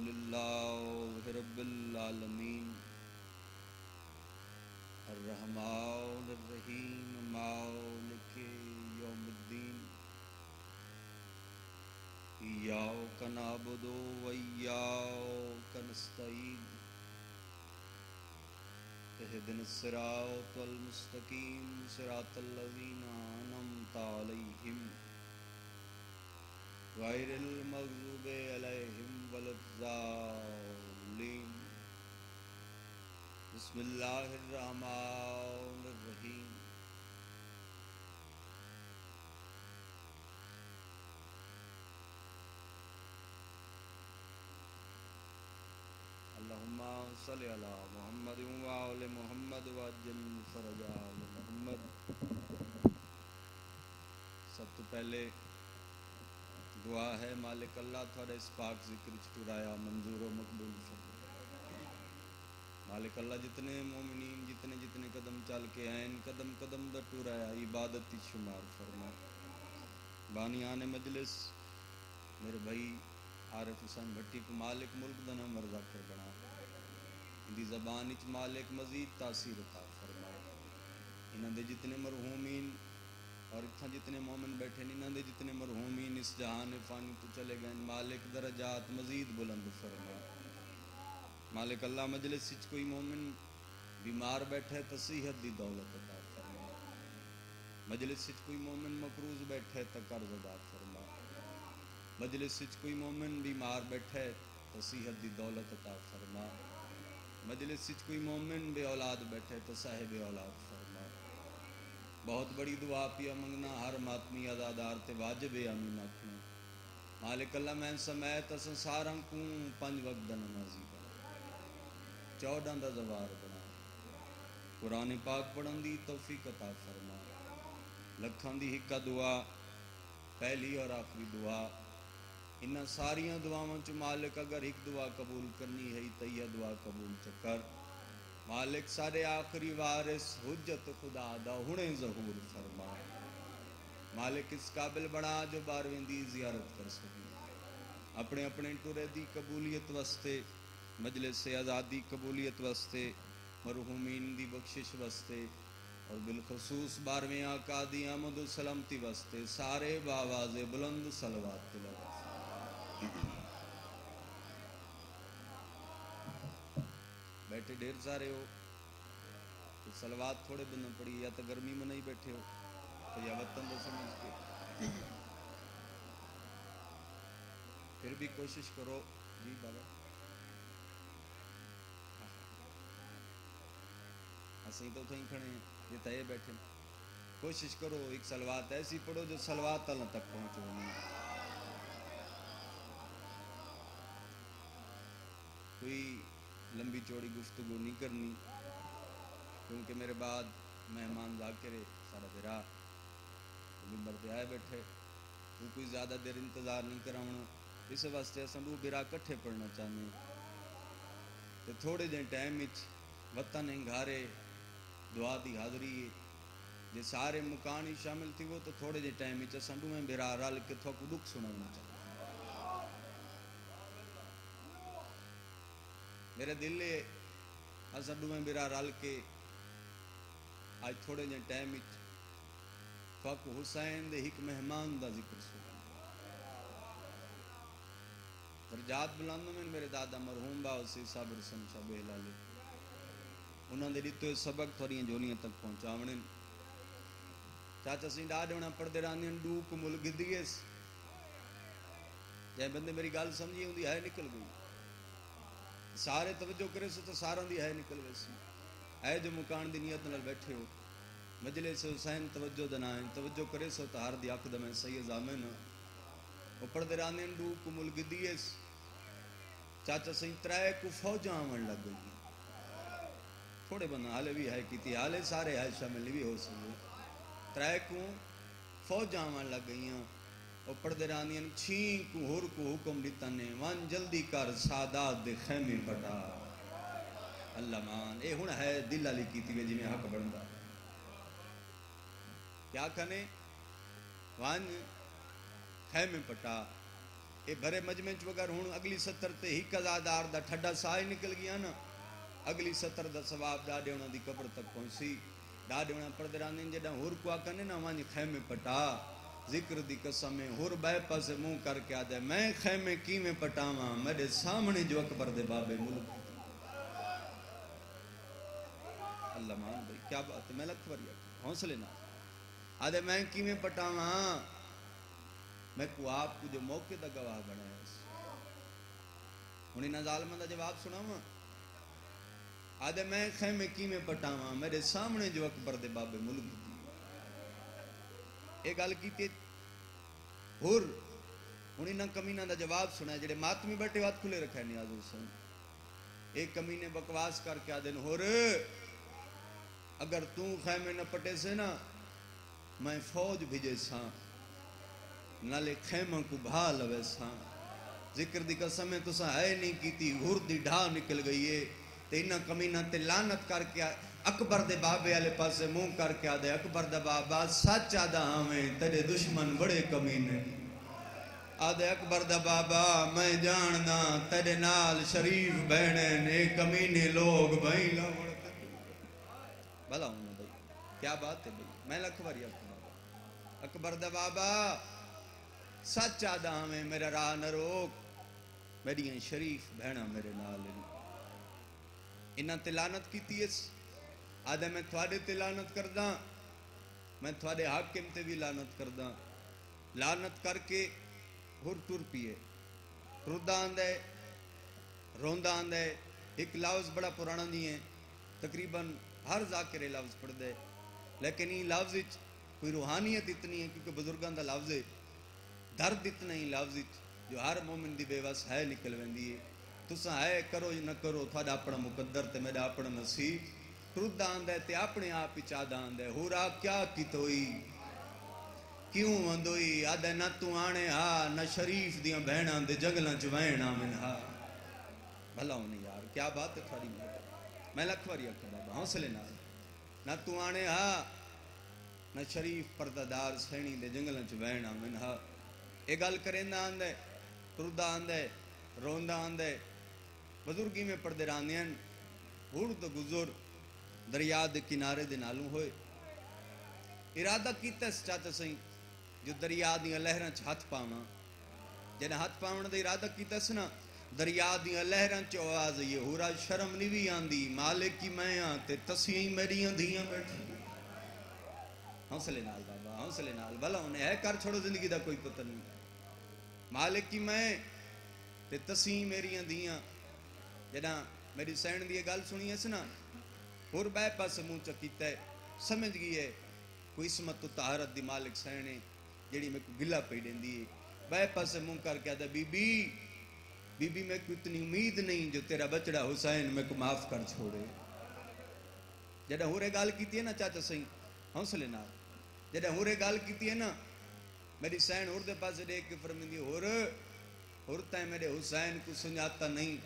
للہ رب العالمین الرحمن الرحیم مالک یوم الدین ایاک نعبد و ایاک نستعین اہدنا الصراط المستقیم صراط الذین انعمت علیہم غیر المغضوب علیہم ولا الضالین بسم اللہ الرحمن الرحیم اللہم صلی علی محمد وآل محمد وعجل فرج آل محمد۔ سب تو پہلے دعا ہے مالک اللہ تھوڑے اس پاک ذکر چٹرایا منظور و مقبول فرما۔ مالک اللہ جتنے مومنین جتنے قدم چل کے آئیں قدم قدم دا ٹرایا عبادت شمار فرما۔ بانیان مجلس میرے بھائی عارف حسین بھٹی کو مالک ملک دا نام مرضا کر بنا، اندی زبان اچ مالک مزید تاثیر عطا فرما۔ انہاں دے جتنے مرحومین اور اتھا جتنے مومن بیٹھے انہاں دے جتنے مرحومین اس جہان فانی تو چلے گئے مالک درجات مزید بلند فرما۔ مالک اللہ مجلس اچ کوئی مومن بیمار بیٹھے تو صحت دی دولت عطا فرما۔ مجلس اچ کوئی مومن مقروض بیٹھے تو قرض ادا فرما۔ مجلس اچ کوئی مومن بیمار بیٹھے تو صحت دی دولت عطا فرما۔ مجلس اچ کوئی مومن بے اولاد بیٹھے تو صاحب اولاد فرما۔ بہت بڑی دعا پیا منگنا ہر ماتمی ازادار تے واجب آمین آکھنا۔ مالک اللہ میں سمیت اساں ساراں کو 5 وقت دا نمازی بنا، 14 دا زوار بنا، قرآن پاک پڑھن دی توفیق عطا فرما۔ لکھاں دی ہکا دعا پہلی اور آخری دعا انہاں ساریاں دعاواں چ مالک اگر ایک دعا قبول کرنی ہے تو یہ دعا قبول چکر۔ مالک سارے آخری وارث حجت خدا دا ہنے ظہور فرما۔ مالک اس قابل بنا جو بارویں دی زیارت کر سکے، اپنے اپنے ٹرے دی قبولیت واسطے، مجلس آزادی قبولیت واسطے، مرحومین دی بخشش واسطے اور بالخصوص 12ویں آقا دی آمد و سلامتی واسطے سارے باواز بلند صلوات تلاوت۔ بیٹھے ڈھیر سارے ہو تو صلوات تھوڑے بندہ پڑی، یا تو گرمی میں نہیں بیٹھے ہو تو یا وطن دا سمجھ کے پھر بھی کوشش کرو۔ جی بابا اسیں تو تھیں کھڑے ہیں یہ تئے بیٹھے، کوشش کرو ایک صلوات ایسی پڑھو جو صلوات اللہ تک پہنچو۔ کوئی لمبی چوڑی گفتگو نہیں کرنی کیونکہ میرے بعد مہمان ذاکر سارا درا ممبر پہ آئے بیٹھے، وہ کوئی زیادہ دیر انتظار نہیں کراؤنا، اس واسطے اساں دو برا کٹھے پڑھنا چاہنے تو تھوڑے جہے ٹائم وطن انگارے دعا دی حاضری ہے جے سارے مکانی شامل تھی وہ تو تھوڑے جہے ٹائم اساں دوویں برا رل کے تھوک دکھ سنانا چاہتے۔ میرے دل ہے اساں دوویں برا رل کے آج تھوڑے جہے ٹائم فق حسین دے ایک مہمان دا ذکر سنا۔ درجات بلند میں میرے دادا مرحوم با اسی صابر سن شاہ بہلالے انہوں نے دیتے سبق تھوڑی جونیاں تک پہنچاونے۔ چاچا سی ڈاڈ ہونا پڑھتے رہنے ڈو کو مل گدیے جائے بندے میری گال سمجھی ہوں دی ہے نکل گئی، سارے توجہ کرے سو تو سارا دی ہے نکل گئی سی۔ اے جو مکان دی نیت نال بیٹھے ہو مجلس حسین توجہ دنائیں توجہ کرے سو تو ہر دی آخ دمیں سید زامن وہ پڑھتے رہنے ڈو کو مل گدیے چاچا سی ترائے کو فوجاں آمن لگ گئی، تھوڑے بندہ حالے بھی ہے کیتی حالے سارے ہے شامل بھی ہو سکے، ترائے کو فوجاں آمن لگ گئیاں وہ پڑھتے رہنے چھین کو ہور کو حکم دیتا نے وان جلدی کر سادات دے خیمے پٹا۔ اللہ مان اے ہن ہے دل علی کیتی وے جی میں حق بڑھندا کیا کھنے وان خیمے پٹا یہ بھرے مجمع وغیر ہوں اگلی سطر تے ہی قضادار دا ٹھڈا سائے نکل گیا نا اگلی سطر دا ثواب ڈاڈے ہونا دی قبر تک پہنچی ڈاڈے ہونا پڑھ درانین جڑا ہور کو آکنے نا وہاں خیمے پٹا ذکر دی قسمیں ہور بے پاس منہ کر کے آدھے میں خیمے کیویں پٹاواں میرے سامنے جو اکبر دے بابے ملک اللہ مان بھائی کیا بات ہے میں لکھ وریا حوصلے نہ آدھے میں کیویں پٹاواں میں کو آپ کو جو موقع دا گواہ بنایا انہیں نہ ظالمہ دا جواب سناواں آدھے میں خیمے کیویں پٹاواں میرے سامنے جو اکبر دے بابے ملک ایک گل کیتی ہور انہیں نہ کمینہ دا جواب سنا ہے جڑے ماتمی بیٹھے وقت کھلے رکھا ہے نیاز حسین ایک کمینے بکواس کر کے آدھے ہور اگر توں خیمے نہ پٹے سے نا میں فوج بھیجے ساں نالے خیمہ کو بھا لوے ساں ذکر دی قسمیں تو سا ہے نہیں کیتی ہور دی ڈھا نکل گئی ہے تے انہاں کمینہ تے لعنت کر کے اکبر دے بابے والے پاسے منہ کر کے آدھے اکبر دے بابا سچ آدھا ہمیں تیرے دشمن بڑے کمینے آدھے اکبر دے بابا میں جاننا تیرے نال شریف بہنے نے کمینے لوگ بھائی لاؤڑ بھلا ہونا بھائی کیا بات ہے بھائی میں لکھ واری اکبر دے بابا سچ آدھا ہمیں میرا راہ نہ روک میری شریف بہنا میرے نال انہاں تے لعنت کیتی اس آدھے میں تھوڑے تے لعنت کرداں میں تھوڑے حاکم تے بھی لعنت کرداں لعنت کر کے ہور ٹر پیے ردہ آندھے روندہ آندھے ایک لفظ بڑا پرانا نہیں ہے تقریباً ہر ذاکرے لفظ پڑھ دے لیکن یہ لفظ کوئی روحانیت اتنی ہے کیونکہ بزرگان دا لفظ ہے درد اتنا ہی لفظ جو ہر مومن دی بے وس ہے نکل ویندی ہے تساں ہے کرو یا نہ کرو تھوڑا اپنا مقدر تے میرا اپنا نصیب ردہ آندھے تے اپنے آپ ہی چاہدہ آندھے ہورا کیا کیتوئی کیوں وندوئی آدھے نہ تو آنے ہاں نہ شریف دیاں بہناں دے جنگلاں چوائنہ من ہاں بھلا ہونے یار کیا بات ہے تھوڑی میں لکھ واری اکھا بابا حوصلے نہ تو آنے ہاں نہ شریف پردادار سینی دے جنگلاں چوائنہ من ہاں ایک گل کریندہ آندھے ردہ آندھے روندہ آندھے بزرگی میں پردے راندین ہور تو گزر دریا دے کنارے دے نالوں ہوئے ارادہ کیتا اس چاہتا سہیں جو دریا دیاں لہراں چ ہاتھ پاواں جنہیں ہاتھ پاون دے ارادہ کیتا اس نا دریا دیاں لہراں چ آواز یہ ہورا شرم نہیں بھی آندی مالک کی میں ہاں تے تسییں میریاں دھیاں بیٹھی حوصلے نال بابا حوصلے نال بھلا انہیں ہے کر چھوڑو زندگی دا کوئی پتہ نہیں مالک کی میں تے تسییں میریاں دھیاں جنہاں میری سین دی گل سنی ہے سنا ہور بے پاس منہ چکیتا ہے سمجھ گئی ہے کوئی اسمت و طہارت دی مالک سینے جیڑی میں کو گلہ پہ دین دی بے پاس منہ کر کے آدھا بی بی میں کو اتنی امید نہیں جو تیرا بچڑا حسین میں کو معاف کر چھوڑے جڑا ہورے گال کیتی ہے نا چاچا سہی حوصلے نال جڑا ہورے گال کیتی ہے نا میری سین ہور دے پاس دیکھ کے فرمیندی ہور تائیں میرے حسین کو سنجاتا نہیں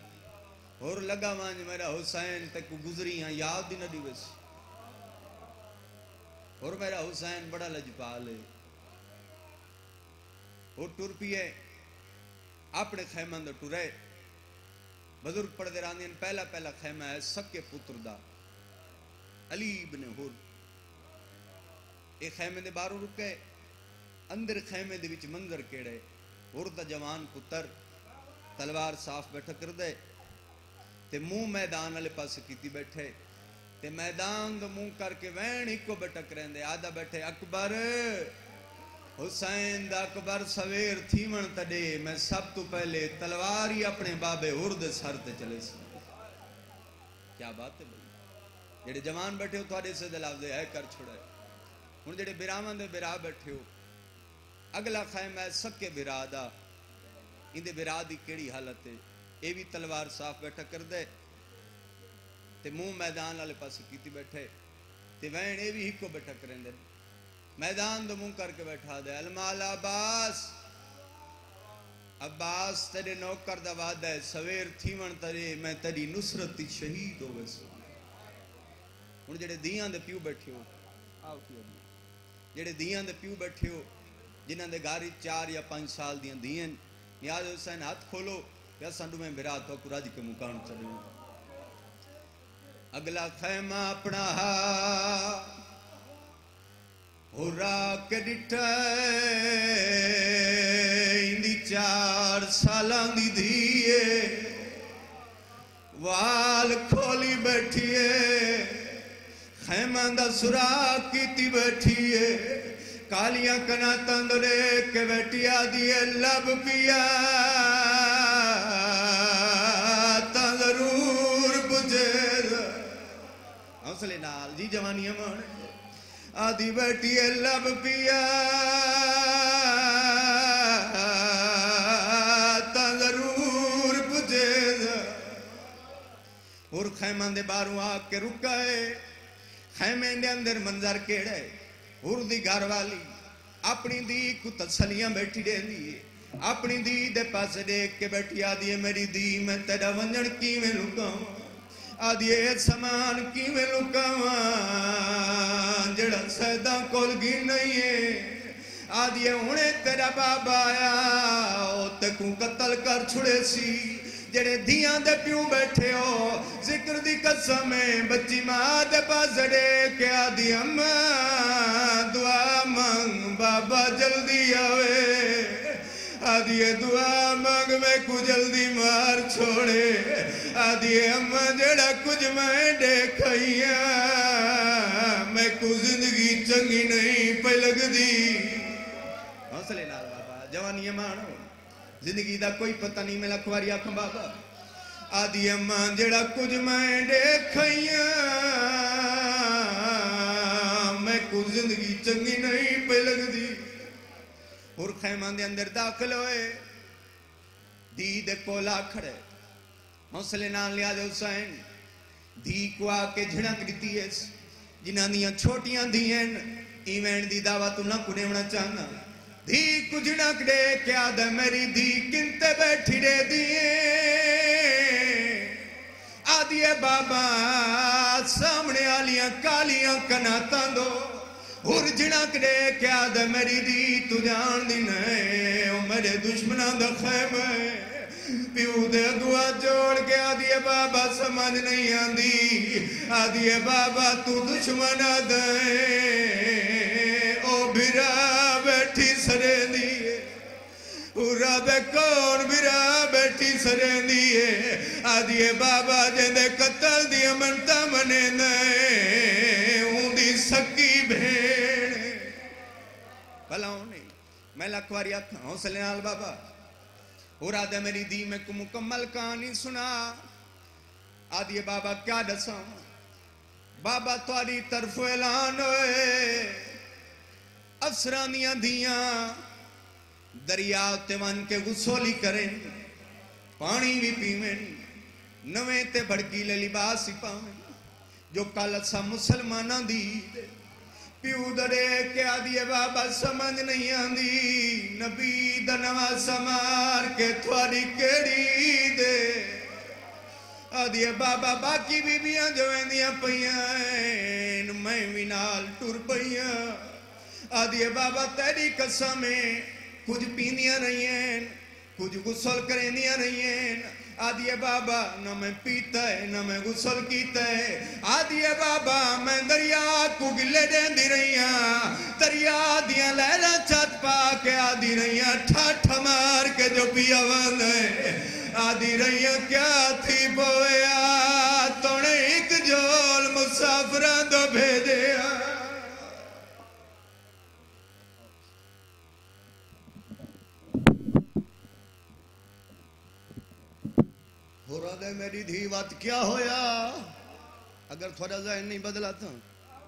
ہور لگا وانج میرا حسین تے کو گزری ہیں یاد دی نہ دیوس اور میرا حسین بڑا لجپال ہے اور ٹر پیے اپنے خیمہ دا ٹرے بزرگ پڑھ دے راندین پہلا خیمہ ہے سکے پتر دا علی ابن ہور ایک خیمے دے باروں رکے اندر خیمے دے وچ منظر کیڑے ہور دا جوان پتر تلوار صاف بیٹھا کر دے تے منہ میدان والے پاس کیتی بیٹھے تے میدان دو منہ کر کے وین ہی کو بٹک رہن دے آدھا بیٹھے اکبر حسین دا اکبر سویر تھیمن تڑے میں سب تو پہلے تلواری اپنے بابے ہرد سر تے چلے سی کیا بات ہے بھائی جڑے جوان بیٹھے ہو تھوڑے سے دلاؤ دے ہے کر چھوڑے ہن جڑے برامان دے برا بیٹھے ہو اگلا خیمہ ہے سکے برا دا ان دے برا دی کیڑی حالت ہے اے بھی تلوار صاف بیٹھا کر دے تے منہ میدان والے پاس کیتی بیٹھے تے وین اے بھی ہکو بیٹھا کریں دے میدان دو منہ کر کے بیٹھا دے المال عباس تیرے نوکر دا وعدہ ہے سویر تھیون ترے میں تیری نصرت تی شہید ہو ویسو ہن جڑے دیاں دے پیو بیٹھے ہو آؤ کیوں جڑے دیاں دے پیو بیٹھے ہو جنہاں دے گھر 4 یا 5 سال دیاں دیاں نیاز حسین ہاتھ کھولو یا سنڈو میں میرا تو کراج کے مکان چڑھو اگلا خیمہ اپنا ہورا کے ڈٹھے اندی 4 سالان دی دھیے وال کھولی بیٹھیے خیمہ دا سراغ کیتی بیٹھیے کالیاں کنا تندرے کے بیٹیا دیئے لب پیا تا ضرور بجھے حوصلے نال جی جوانی امان آدھی بیٹیے لب پیا تا ضرور بجھے اور خیمہ دے باروں آگ کے رکائے خیمے دے اندر منظر کیڑے دی گھر والی اپنی دی کو تسلیاں بیٹھی دے دیئے اپنی دی دے پاس دیکھ کے بیٹھی آدھی میری دی میں تیرا ونجن کی میں لکاؤں آدھی سامان کی میں لکاؤں جڑا سیدہ کول گی نہیں ہے آدھی انہیں تیرا بابا آیا او تکوں قتل کر چھڑے سی جڑے دیاں دے پیوں بیٹھے ہو ذکر دی قسمیں بچی ماں دے پاس دے کے آدھی اماں دعا مانگ بابا جلدی آوے آدھی دعا مانگ میں کو جلدی مار چھوڑے آدھی اماں جڑا کچھ میں دیکھائیاں میں کو زندگی چنگی نہیں پہ لگ دی حوصلے نال بابا جوانی مانو زندگی دا کوئی پتہ نہیں میں لکھواری آکھاں بابا آدھی اماں جڑا کچھ میں دیکھائیاں میں کو زندگی چنگی نہیں پہ لگ دی اور خیمہ دے اندر داخل ہوئے دی دے کولا کھڑے حوصلے نال نیاز حسین دی کو آکے جھڑک دیتی ہے جنہاں دیاں چھوٹیاں دیئن ایوین دی دعوت نہ کنے ہونا چاہنا دی کچھ نک دے کیا دے میری دی کنتے بیٹھی دے دیئے آدھیے بابا سامنے آلیاں کالیاں کناتاں دو اور جنک دے کیا دے میری دی تو جان دی نئے او میرے دشمنہ دا خیمے پیو دے دعا جوڑ کے آدھیے بابا سمجھ نہیں آندی آدھیے بابا تو دشمنہ دے او بھرا بیٹھی سرین دیئے رب کون برا بیٹھی سرین دیئے آدھیے بابا جندے قتل دی منتا منے دے اون دی سکی بھیڑ بھلاؤں نہیں میں لکھواری آکھاں حوصلے نال بابا اور آدھے میری دی میں کو مکمل کہانی سنا آدھیے بابا کیا دساں بابا تواری طرف اعلان ہوئے افسرانیاں دیاں دریاؤ تے ون کے غسولی کریں پانی بھی پیویں نویں تے بھڑکیلے لباس پاویں جو کالسا مسلمانہ دی پیو درے کے آدھیے بابا سمجھ نہیں آندی نبی دنوا سمار کے تھواری کیڑی دے آدھیے بابا باقی بھی بیاں جو اندیاں پہیاں میں وینال ٹور پہیاں آدھیے بابا تیری قسمیں کچھ پیندیاں رہی ہیں کچھ غسل کرندیاں رہی ہیں آدھیے بابا نہ میں پیتا ہے نہ میں غسل کیتا ہے آدھیے بابا میں دریا کو گلے دین دی رہی ہیں دریا دیاں لیلہ چھت پا کے آدھی رہی ہیں ٹھاٹھ مار کے جو پیا وند ہے آدھی رہی ہیں کیا تھی بویا توڑے ایک جول مسافران دو بھیجے دے میری دھی وات کیا ہویا اگر تھوڑا ذہن نہیں بدلا تھا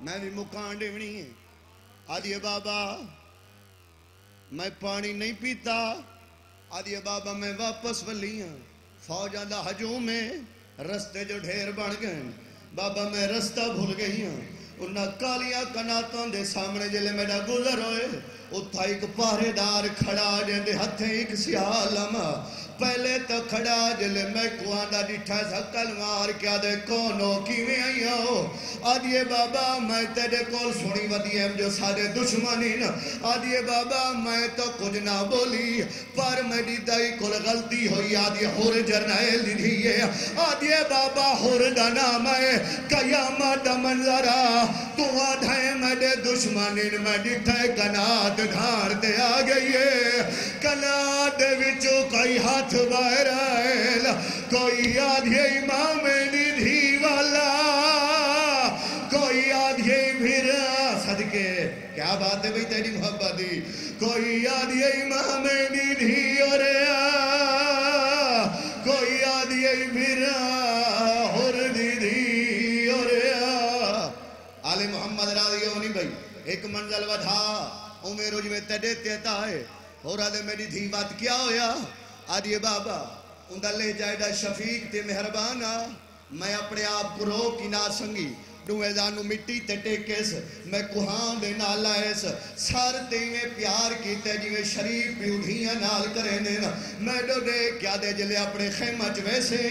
میں بھی مکان ڈیونی ہے آدھیے بابا میں پانی نہیں پیتا آدھیے بابا میں واپس ولی ہوں فوجاں دا ہجوم میں رستے جو ڈھیر بڑھ گئے بابا میں رستہ بھول گئی ہوں انہاں کالیاں کناتوں دے سامنے جلے میرا گزر ہوئے اتھا ایک پہرے دار کھڑا جن دے ہتھیں ایک سیاہ لما پہلے تو کھڑا جلے میں کو آندا ڈٹھا سکل مار کیا دے کونو کیویں آئیو آدھیے بابا میں تیرے کول سنی ودیم جو سارے دشمنین آدھیے بابا میں تو کچھ نہ بولی پر میری دائی کول غلطی ہوئی آدھیے ہور جرنائل دی دیئے آدھیے بابا ہور نام ہے قیامت منظرہ تو آدھائیں میرے دشمنین میں ڈٹھے کنات دھارتے آ گئیے کنات وچو کوئی ہاتھ باہر آئے کوئی آدھے امام ندھی والا کوئی آدھے پھر صدقے کیا بات ہے بھئی تیری محبتی کوئی آدھے امام ندھی اور کوئی آدھے پھر اور ندھی اور آل محمد راضی ہونی بھئی ایک منزل ودھا امیر رج میں تیڑے تیتا ہے اور آدھے میری دھی بات کیا ہویا آدھے بابا اندھا لے جائے دا شفیق تے مہربانا میں اپنے آپ کو رو کی نہ سنگی ڈوئے دانو مٹی تے ٹیکیس میں کوہاں دے نالا ایس سار تے میں پیار کیتے جی میں شریف پیودھیاں نال کریں دینا میں ڈو دے کیا دے جلے اپنے خیمہ ویسے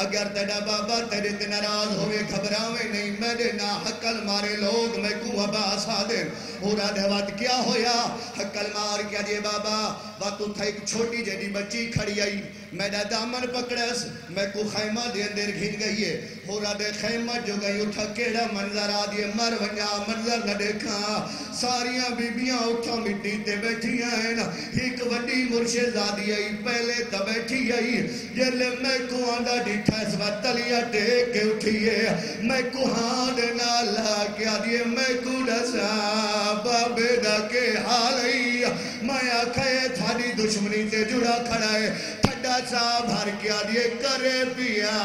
اگر تیڑا بابا تیرے تے ناراض ہوئے گھبراوے نہیں میں دے نا حقل مارے لوگ میں کو عباس آدھے اور آدھے وقت کیا ہویا حقل مار کیا جے بابا وقت اتھا ایک چھوٹی جیڑی بچی کھڑی آئی میں دا دامن پکڑس میں کو خیمہ دے اندر گھن گئی ہے اور آدھے خیمہ جو گئی اٹھا کیڑا منظر آدھے مر ونیا منظر نہ دیکھا ساریاں بیبیاں اٹھا مٹی تے بیٹھی آئیں ایک وڈی مرشد آدھی آئی پہلے تا بیٹھی آئی جلے میں کو آندھا ڈیٹھا اس وقت تلیا ٹیک کے اٹھیے میں کو ہاں دینا لا کے آدھے میں کو ڈسا بابے دا کے حالی میں آکھے تھاڑی دشمنی تے جڑا کھڑا ہے ٹھڈا سا بھر کے آدھے کرے پیا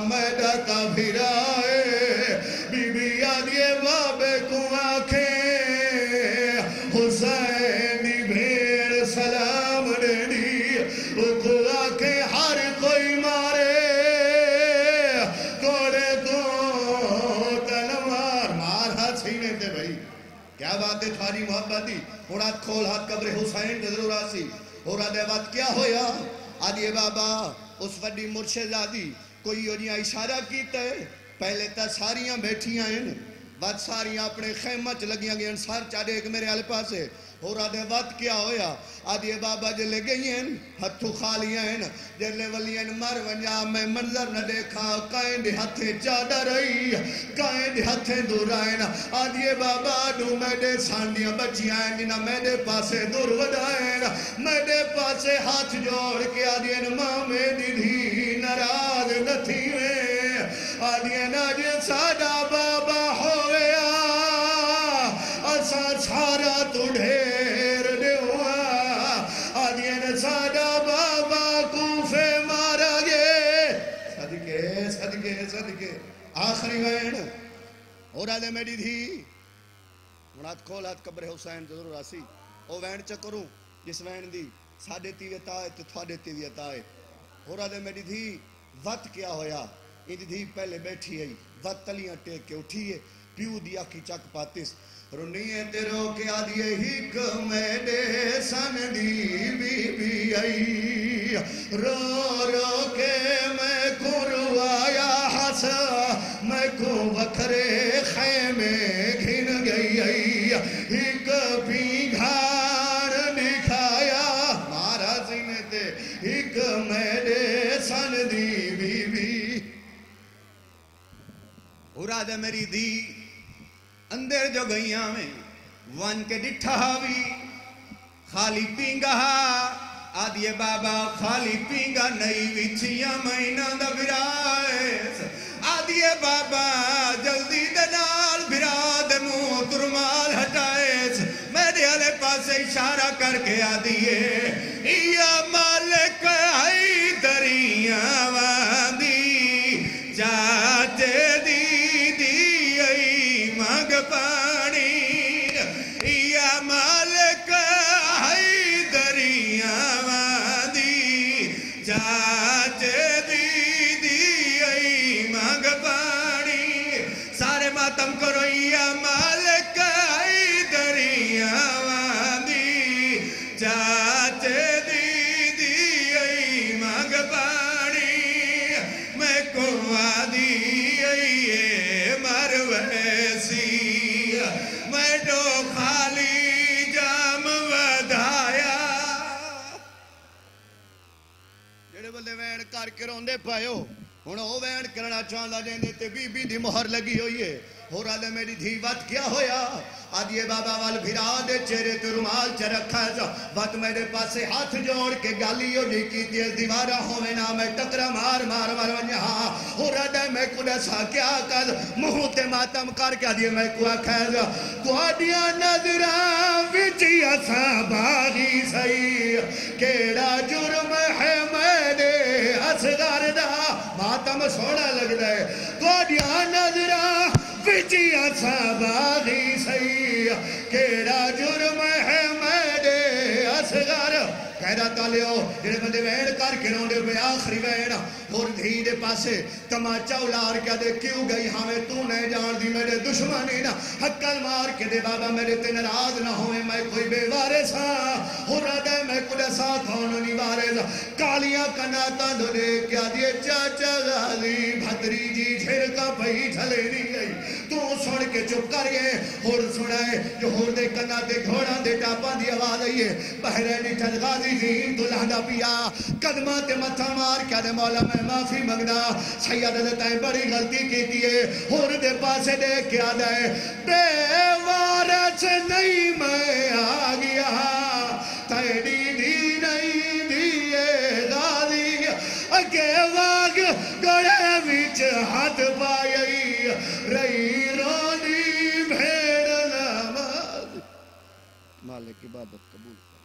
میں ڈاکا پھرائے بی بی آدھے بابے کو آنکھیں حسینی بھیڑ سلام دینی کو آنکھیں ہر کوئی مارے کوڑے کو تلوار مار ہاتھ سینے تے بھئی کیا بات ہے تھاری محبتی اڑات کھول ہاتھ قبر حسین تے ضرور آسی اور آدھے بات کیا ہویا آدھے بابا اس وڈی مرشد آدھی کوئی انہیں اشارہ کیتا ہے پہلے تا ساریاں بیٹھیاں ہیں بات ساریاں اپنے خیمہ چ لگیاں گئیں سار چاڑے ایک میرے آلے پاس ہے اور آدھے بات کیا ہویا آدھے بابا جلے گئی ہیں ہتھو خالیاں ہیں جلے ولیاں مر ونیا میں منظر نہ دیکھا کائیں دے ہتھیں چادہ رہی کائیں دے ہتھیں دور آئیں آدھے بابا دو میں دے سانڈیاں بچیاں ہیں جنہ میں دے پاسے دور ودائیں میں دے پاسے ہاتھ جوڑ کے آدھے ماں میں دی نراز نہ تھی میں آدھے ناجے ساڑا بابا ہویا اسا سارا تو ڈھیر دے ہوا آدھے ساڑا بابا کوفے مارا گے صدقے صدقے صدقے آخری وین اور آدھے میری دھی منات کھولات قبر حسین ضرور آسی او وین چکروں جس وین دی ساڑے تیویت آئے تو تھوڑے تیویت آئے اور آدھے میری دھی وقت کیا ہویا ان دھی پہلے بیٹھی آئی وقت تلیاں ٹیک کے اٹھیے پیو دیا کی چک پاتس رنیے تیرو کے آدھیے ہی کمیڈے سن دی بی آئی رو رو کے میں کو روایا حس میں کو وکھرے خیمے گھن گئی آئی ایک پیگھار دکھایا مارا سینے تے ایک میڈے سن دی بی ارادہ میری دی اندر جو گئیاں میں ون کے ڈٹھا بھی خالی پینگا آدھیے بابا خالی پینگا نئی وچھیاں مہینہ دا برائے آدھیے بابا جلدی دنال برا دے منہ ترمال ہٹائے میرے علیہ پاس اشارہ کر کے آدھیے یا مالک آئی دریاں واندی چاہتے دی مگ پانی یا مالک آئی دریاں واندی چاچے دی آئی مگ پانی سارے ماتم کرو یا مالک آئی دریاں واندی چاچے دی آئی کے روندے پائے ہو ہن او وین کرنا چاہندا جیندے تے بی بی دی مہر لگی ہوئی ہے ہو رہا دے میری دھی وقت کیا ہویا آج یہ بابا وال بھرا دے چہرے تے رومال چ رکھا ہے وقت میرے پاسے ہاتھ جوڑ کے گالی ہو جی کی تیز دیوارہ ہوئے نا میں ٹکرا مار مار مار ونجا ہو رہا دے میں کو دسا کیا کر منہ تے ماتم کر کے دیے میں کو آکھا تو آدیا نظرہ وچی اسا باغی سئی کیڑا جرم ہے میرے اصغر دا ماتم سونا لگ دے تو آدیا نظرہ وچی اسا باغی سئی کیڑا جرم ہے میرے اصغر کہہ رہا تالیو جنہیں بندے وین کر کے روندے پہ آخری وین اور دھی دے پاسے تماچا اولار کیا دے کیوں گئی ہمیں تو نہیں جان دی میرے دشمنی نا حقل مار کے دے بابا میرے تے نراض نہ ہوئے میں کوئی بے وارث ہاں ہو رہا دے میں کدے ساتھ ہونی وارث کالیاں کناتا دو دے کیا دیے چاچا غازی بھتری جی جھرکا پہی جھلے نہیں گئی تو سن کے چپ کریے اور سنائے جو ہور دے کنا دے گھوڑا دے ٹاپا دی آواز آئیے بحرینی ٹھل غازی دین تو لہدہ پیا قدمہ تے متھا مار کیا دے مولا میں معافی مگنا سید عزتائیں بڑی غلطی کی دیئے اور دے پاسے دے کیا دے بے وارث نہیں میں آگیا تیری دی نہیں دیئے غازی اگے واگ گڑے وچ ہاتھ پائی رہی رونی بھیڑ نماز مالک عبادت قبول